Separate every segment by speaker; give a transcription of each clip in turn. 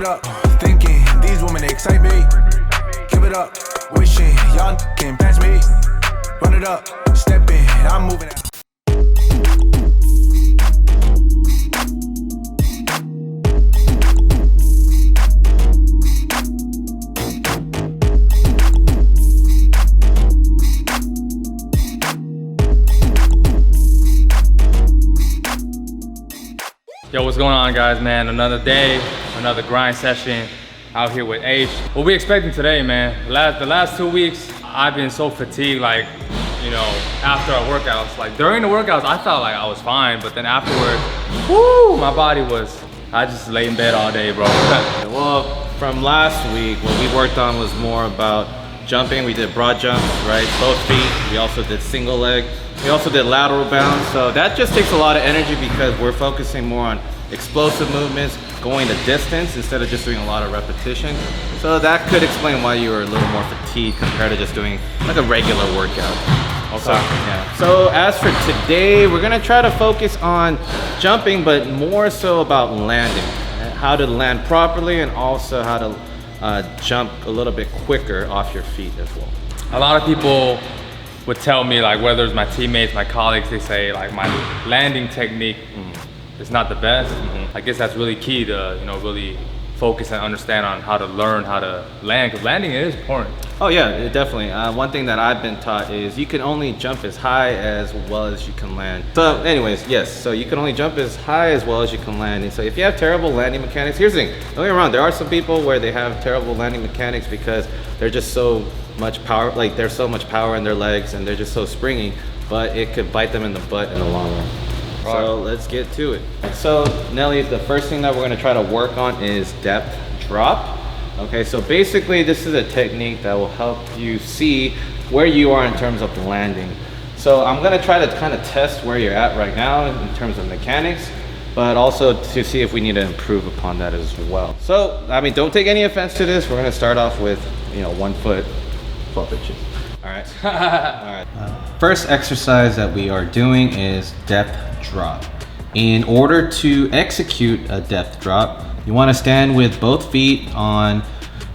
Speaker 1: up, thinking these women excite me. Give it up, wishing y'all can pass me. Run it up, stepping, I'm moving out.
Speaker 2: Yo, what's going on, guys, man? Another day, another grind session out here with H. What we expecting today, man? The last 2 weeks, I've been so fatigued, like, you know, after our workouts. Like, during the workouts, I felt like I was fine, but then afterwards, whoo, my body was, I just lay in bed all day, bro.
Speaker 3: Well, from last week, what we worked on was more about jumping. We did broad jumps, right? Both feet. We also did single leg. We also did lateral bounds. So that just takes a lot of energy because we're focusing more on explosive movements, going the distance instead of just doing a lot of repetition. So that could explain why you were a little more fatigued compared to just doing like a regular workout.
Speaker 2: Okay.
Speaker 3: So, yeah. So as for today, we're gonna try to focus on jumping, but more so about landing. How to land properly and also how to jump a little bit quicker off your feet as well.
Speaker 2: A lot of people would tell me, like, whether it's my teammates, my colleagues, they say like my landing technique is not the best. I guess that's really key to, you know, really focus and understand on how to learn how to land, because landing is important.
Speaker 3: Oh yeah, definitely. One thing that I've been taught is you can only jump as high as well as you can land. So anyways, yes, so you can only jump as high as well as you can land. And so if you have terrible landing mechanics, here's the thing, don't get me wrong, there are some people where they have terrible landing mechanics because they're just so much power, like there's so much power in their legs and they're just so springy, but it could bite them in the butt in the long run. Right. So let's get to it. So Nelly, the first thing that we're gonna try to work on is depth drop. Okay, so basically this is a technique that will help you see where you are in terms of landing. So I'm gonna try to kind of test where you're at right now in terms of mechanics, but also to see if we need to improve upon that as well. So, I mean, don't take any offense to this. We're gonna start off with, you know, 1 foot, 12 inches. All right. All right. First exercise that we are doing is depth drop. In order to execute a depth drop, you want to stand with both feet on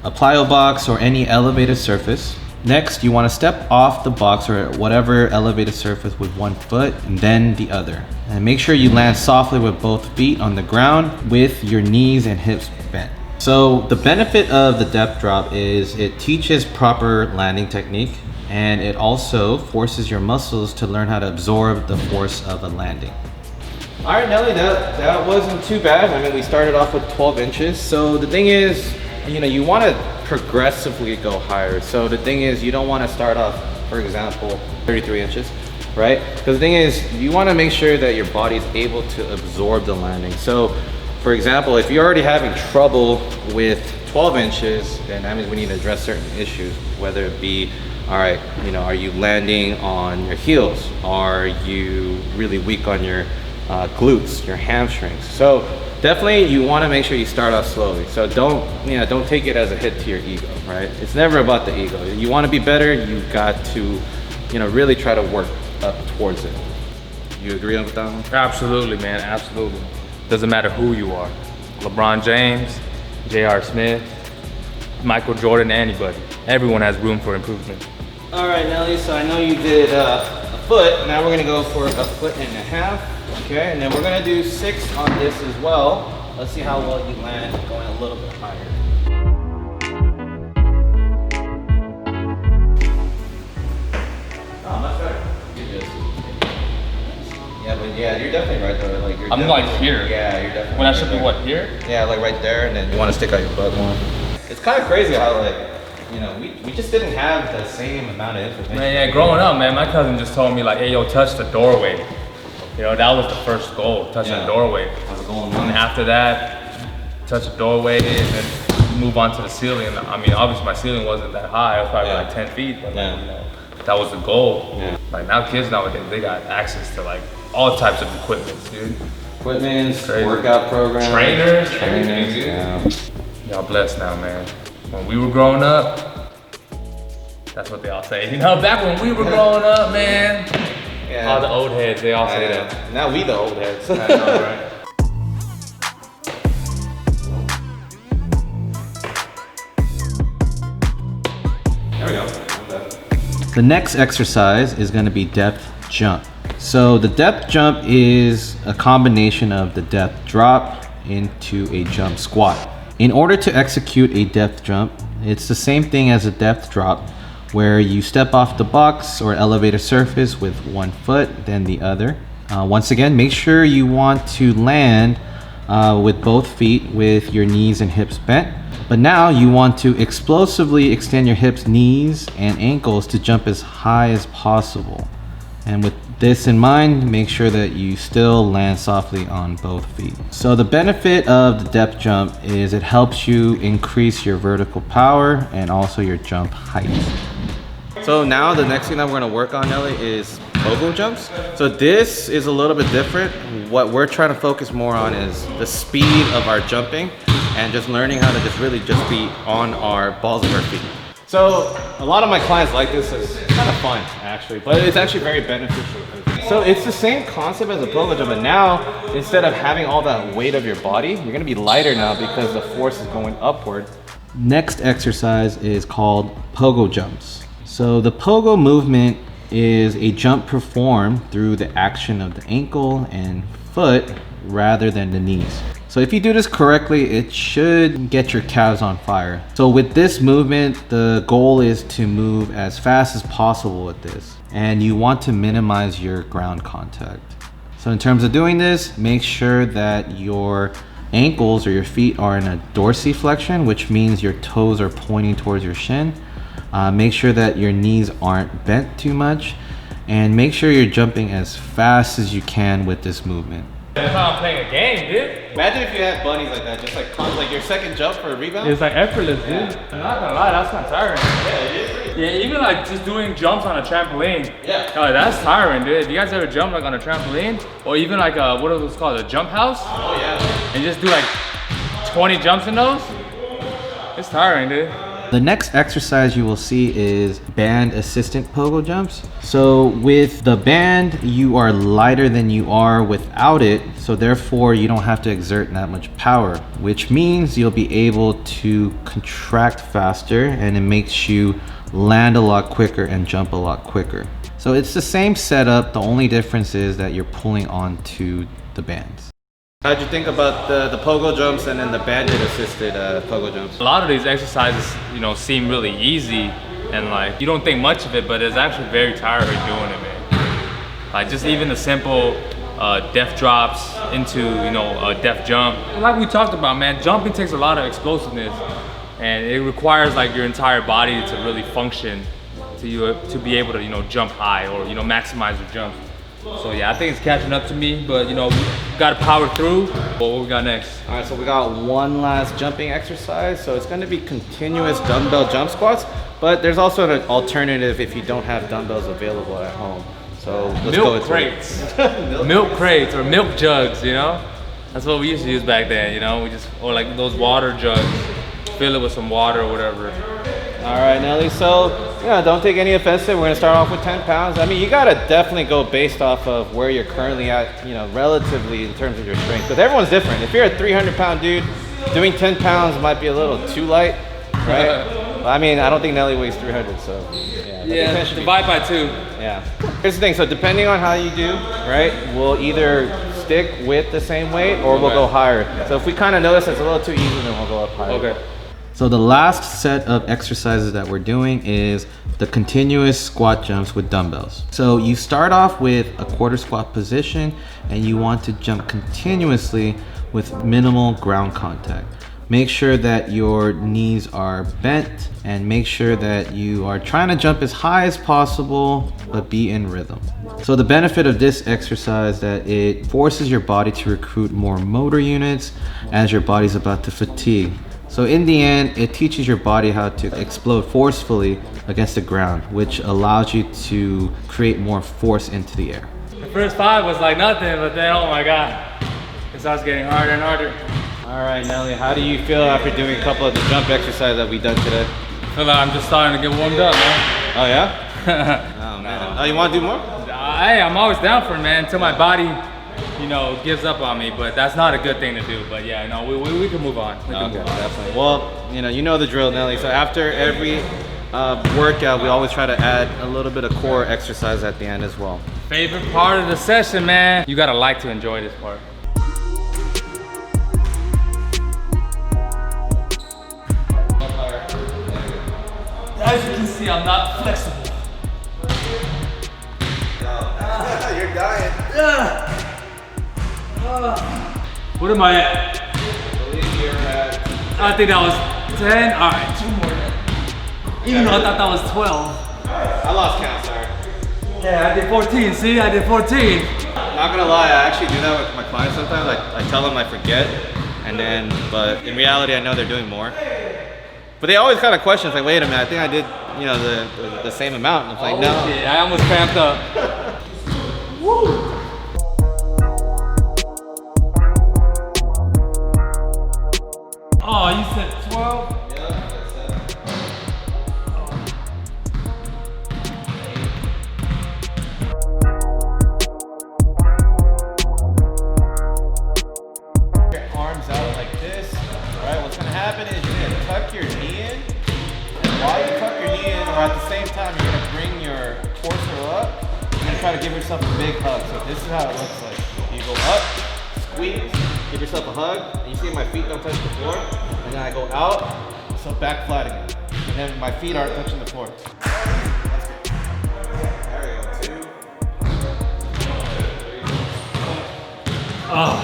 Speaker 3: a plyo box or any elevated surface. Next, you want to step off the box or whatever elevated surface with 1 foot and then the other. And make sure you land softly with both feet on the ground with your knees and hips bent. So the benefit of the depth drop is it teaches proper landing technique, and it also forces your muscles to learn how to absorb the force of a landing. All right, Nelly, that wasn't too bad. I mean, we started off with 12 inches. So the thing is, you know, you want to progressively go higher. So the thing is, you don't want to start off, for example, 33 inches, right? Because the thing is, you want to make sure that your body is able to absorb the landing. So, for example, if you're already having trouble with 12 inches, then that means we need to address certain issues, whether it be, all right, you know, are you landing on your heels? Are you really weak on your glutes, your hamstrings? So definitely you want to make sure you start off slowly. So don't take it as a hit to your ego, right? It's never about the ego. You want to be better, you've got to, you know, really try to work up towards it. You agree with that one?
Speaker 2: Absolutely, man, absolutely. Doesn't matter who you are. LeBron James, J.R. Smith, Michael Jordan, anybody. Everyone has room for improvement.
Speaker 3: All right, Nelly, so I know you did a foot. Now we're gonna go for 1.5 feet. Okay, and then we're gonna do 6 on this as well. Let's see how well you land going a little bit higher. Oh, much better. You're just, yeah, but yeah, you're definitely right though. Like
Speaker 2: I'm like here.
Speaker 3: Yeah, you're definitely.
Speaker 2: When I
Speaker 3: right
Speaker 2: should be
Speaker 3: there.
Speaker 2: what, here?
Speaker 3: Yeah, like right there, and then you want to stick out your butt more. It's kind of crazy how, like, you know, we just didn't have the same amount of information.
Speaker 2: Man, yeah, growing up, man, my cousin just told me like, hey, yo, touch the doorway. You know, that was the first goal, touching the doorway.
Speaker 3: That was a goal.
Speaker 2: And after that, touch the doorway and then move on to the ceiling. I mean, obviously my ceiling wasn't that high. It was probably like 10 feet, but like, you know, that was the goal. Yeah. Like now kids nowadays, they got access to like all types of equipment, dude.
Speaker 3: Equipment, workout programs.
Speaker 2: Trainers, dude.
Speaker 3: Yeah.
Speaker 2: Y'all blessed now, man. When we were growing up, that's what they all say. You know, back when we were growing up, man, all the old heads, they all say that.
Speaker 3: Now we the old heads.
Speaker 2: I know, right?
Speaker 3: The next exercise is going to be depth jump. So the depth jump is a combination of the depth drop into a jump squat. In order to execute a depth jump, it's the same thing as a depth drop, where you step off the box or elevator surface with one foot, then the other. Once again, make sure you want to land with both feet with your knees and hips bent. But now you want to explosively extend your hips, knees, and ankles to jump as high as possible. And with this in mind, make sure that you still land softly on both feet. So the benefit of the depth jump is it helps you increase your vertical power and also your jump height. So now the next thing that we're gonna work on, Nelly, is POGO jumps. So this is a little bit different. What we're trying to focus more on is the speed of our jumping and just learning how to really be on our balls of our feet. So a lot of my clients like this. It's kind of fun actually, but it's actually very beneficial. So it's the same concept as a POGO jump, but now instead of having all that weight of your body, you're gonna be lighter now because the force is going upward. Next exercise is called POGO jumps. So the POGO movement is a jump performed through the action of the ankle and foot rather than the knees. So if you do this correctly, it should get your calves on fire. So with this movement, the goal is to move as fast as possible with this. And you want to minimize your ground contact. So in terms of doing this, make sure that your ankles or your feet are in a dorsiflexion, which means your toes are pointing towards your shin. Make sure that your knees aren't bent too much, and make sure you're jumping as fast as you can with this movement.
Speaker 2: That's how I'm playing a game, dude.
Speaker 3: Imagine if you had bunnies like that, just like your second jump for a rebound.
Speaker 2: It's like effortless, dude. I'm not gonna lie, that's not tiring.
Speaker 3: Yeah, it is.
Speaker 2: Yeah, even like just doing jumps on a trampoline.
Speaker 3: Yeah.
Speaker 2: Oh, that's tiring, dude. If you guys ever jump like on a trampoline, or even like what are those called, a jump house?
Speaker 3: Oh yeah.
Speaker 2: And just do like 20 jumps in those, it's tiring, dude.
Speaker 3: The next exercise you will see is band assistant POGO jumps. So with the band, you are lighter than you are without it, so therefore you don't have to exert that much power, which means you'll be able to contract faster, and it makes you land a lot quicker and jump a lot quicker. So it's the same setup, the only difference is that you're pulling onto the bands. How'd you think about the POGO jumps and then the banded assisted POGO jumps?
Speaker 2: A lot of these exercises, you know, seem really easy and like you don't think much of it, but it's actually very tiring doing it, man. Like just even the simple depth drops into, you know, a depth jump. Like we talked about, man, jumping takes a lot of explosiveness and it requires like your entire body to really function to be able to, you know, jump high or, you know, maximize your jumps. So yeah, I think it's catching up to me, but you know, we gotta power through. What we got next?
Speaker 3: All right, so we got one last jumping exercise. So it's gonna be continuous dumbbell jump squats, but there's also an alternative if you don't have dumbbells available at home. So let's go into
Speaker 2: crates. Milk crates or milk jugs, you know? That's what we used to use back then, you know? Or like those water jugs, fill it with some water or whatever.
Speaker 3: All right, Nelly, so don't take any offense to it. We're gonna start off with 10 pounds. I mean, you gotta definitely go based off of where you're currently at, you know, relatively in terms of your strength, because everyone's different. If you're a 300-pound dude, doing 10 pounds might be a little too light, right? I mean, I don't think Nelly weighs 300, so yeah.
Speaker 2: Yeah, divide by 2.
Speaker 3: Yeah. Here's the thing, so depending on how you do, right, we'll either stick with the same weight or we'll go higher. So if we kind of notice it's a little too easy, then we'll go up higher.
Speaker 2: Okay.
Speaker 3: So the last set of exercises that we're doing is the continuous squat jumps with dumbbells. So you start off with a quarter squat position and you want to jump continuously with minimal ground contact. Make sure that your knees are bent and make sure that you are trying to jump as high as possible, but be in rhythm. So the benefit of this exercise is that it forces your body to recruit more motor units as your body's about to fatigue. So in the end, it teaches your body how to explode forcefully against the ground, which allows you to create more force into the air.
Speaker 2: The first 5 was like nothing, but then, oh my God, it starts getting harder and harder.
Speaker 3: All right, Nelly, how do you feel after doing a couple of the jump exercises that we done today?
Speaker 2: I feel like I'm just starting to get warmed up, man.
Speaker 3: Oh yeah? Oh man. Oh, you want to do more?
Speaker 2: Hey, I'm always down for it, man, until my body, you know, gives up on me, but that's not a good thing to do. But yeah, no, we can move on. We can move on.
Speaker 3: Definitely. Well, you know the drill, Nelly. So after every workout, we always try to add a little bit of core exercise at the end as well.
Speaker 2: Favorite part of the session, man. You gotta like to enjoy this part. As you can see, I'm not flexible.
Speaker 3: You're dying.
Speaker 2: What am I at? I think that was 10. All right, 2 more. Even though I thought that was 12.
Speaker 3: I lost count, sorry.
Speaker 2: Yeah, I did 14. See, I did 14.
Speaker 3: Not gonna lie, I actually do that with my clients sometimes. I tell them I forget, but in reality, I know they're doing more. But they always kind of question, it's like, wait a minute, I think I did, you know, the same amount. And it's like, no.
Speaker 2: Shit, I almost cramped up. Woo! Oh, you said 12?
Speaker 3: Yeah, that's 7. Your arms out like this. Alright, what's gonna happen is you're gonna tuck your knee in, and while you tuck your knee in, or at the same time, you're gonna bring your torso up. You're gonna try to give yourself a big hug. So this is how it looks like. You go up, squeeze, give yourself a hug, and you see my feet don't touch the floor, and then I go out, so back flat again. And then my feet aren't touching the floor. That's good. There we go, 2.
Speaker 2: Oh.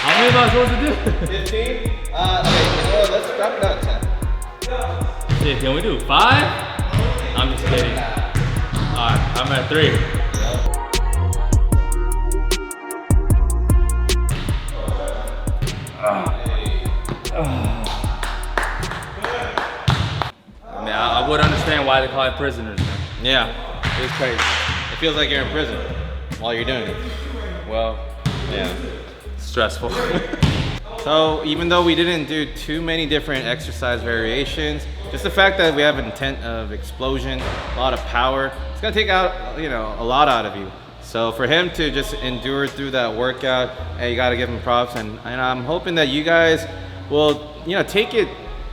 Speaker 2: How many am I supposed to do?
Speaker 3: 15? Okay, well, let's wrap it out at 10.
Speaker 2: Shit, can we do 5? I'm just kidding. Alright, I'm at 3. I would understand why they call it prisoners, man.
Speaker 3: Yeah, it's crazy. It feels like you're in prison while you're doing it.
Speaker 2: Well,
Speaker 3: Yeah.
Speaker 2: stressful.
Speaker 3: So even though we didn't do too many different exercise variations, just the fact that we have intent of explosion, a lot of power, it's gonna take out, you know, a lot out of you. So for him to just endure through that workout, hey, you gotta give him props, and I'm hoping that you guys will, you know, take it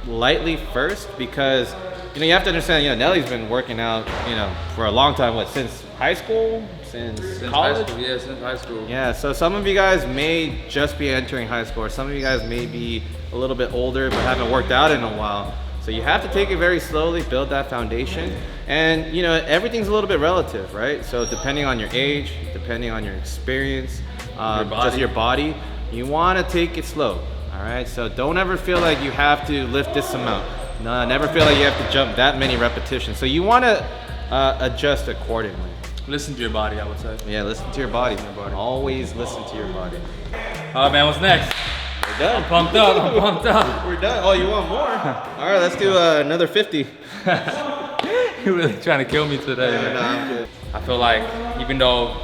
Speaker 3: lightly first, because you know, you have to understand, you know, Nelly's been working out, you know, for a long time, what, since high school? Since college?
Speaker 2: High school, yeah, since high school.
Speaker 3: Yeah, so some of you guys may just be entering high school, or some of you guys may be a little bit older but haven't worked out in a while. So you have to take it very slowly, build that foundation. And you know, everything's a little bit relative, right? So depending on your age, depending on your experience, just your body, you wanna take it slow, all right? So don't ever feel like you have to lift this amount. No, never feel like you have to jump that many repetitions. So you wanna adjust accordingly.
Speaker 2: Listen to your body, I would say.
Speaker 3: Yeah, listen to your body. Always listen to your body.
Speaker 2: All right, man, what's next?
Speaker 3: We're done.
Speaker 2: I'm pumped up, I'm pumped up.
Speaker 3: We're done. Oh, you want more? All right, let's do another 50.
Speaker 2: You're really trying to kill me today,
Speaker 3: No,
Speaker 2: man.
Speaker 3: I'm good.
Speaker 2: I feel like even though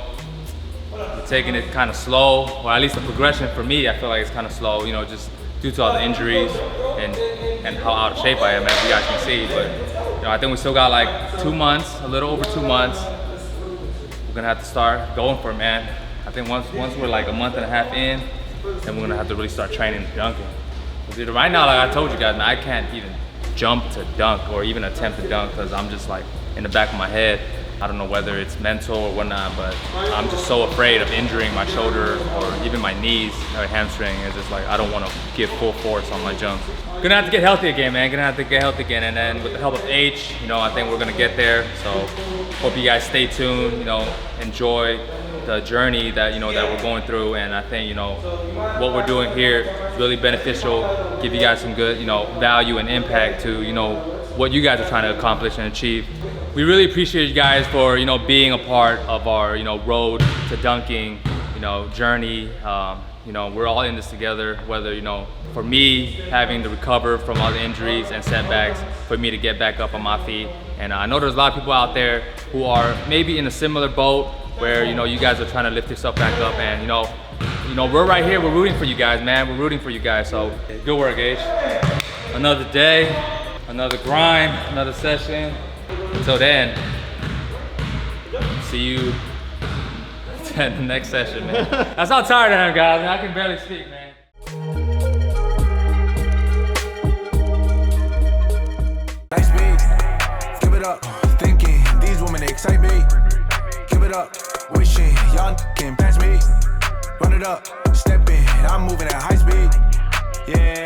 Speaker 2: we're taking it kind of slow, or at least the progression for me, I feel like it's kind of slow, you know, just due to all the injuries and how out of shape I am, as you guys can see. But you know, I think we still got like 2 months, a little over 2 months. We're gonna have to start going for it, man. I think once we're like a month and a half in, then we're gonna have to really start training dunking. Because right now, like I told you guys, man, I can't even jump to dunk or even attempt to dunk, because I'm just like in the back of my head. I don't know whether it's mental or whatnot, but I'm just so afraid of injuring my shoulder or even my knees or hamstring. It's just like I don't want to give full force on my jumps. Gonna have to get healthy again, man. Gonna have to get healthy again, and then with the help of H, you know, I think we're gonna get there. So hope you guys stay tuned. You know, enjoy the journey that that we're going through, and I think what we're doing here is really beneficial. Give you guys some good value and impact to what you guys are trying to accomplish and achieve. We really appreciate you guys for being a part of our road to dunking journey. We're all in this together, whether for me having to recover from all the injuries and setbacks, for me to get back up on my feet. And I know there's a lot of people out there who are maybe in a similar boat where you guys are trying to lift yourself back up, and we're right here, we're rooting for you guys, man. We're rooting for you guys. So good work, H. Another day, another grind, another session. Until then, see you at the next session, man. That's how tired I am, guys. I can barely speak, man.
Speaker 1: nice beat. Give it up, thinking these women they excite me. Give it up, wishing y'all can pass me. Run it up, stepping, I'm moving at high speed. Yeah.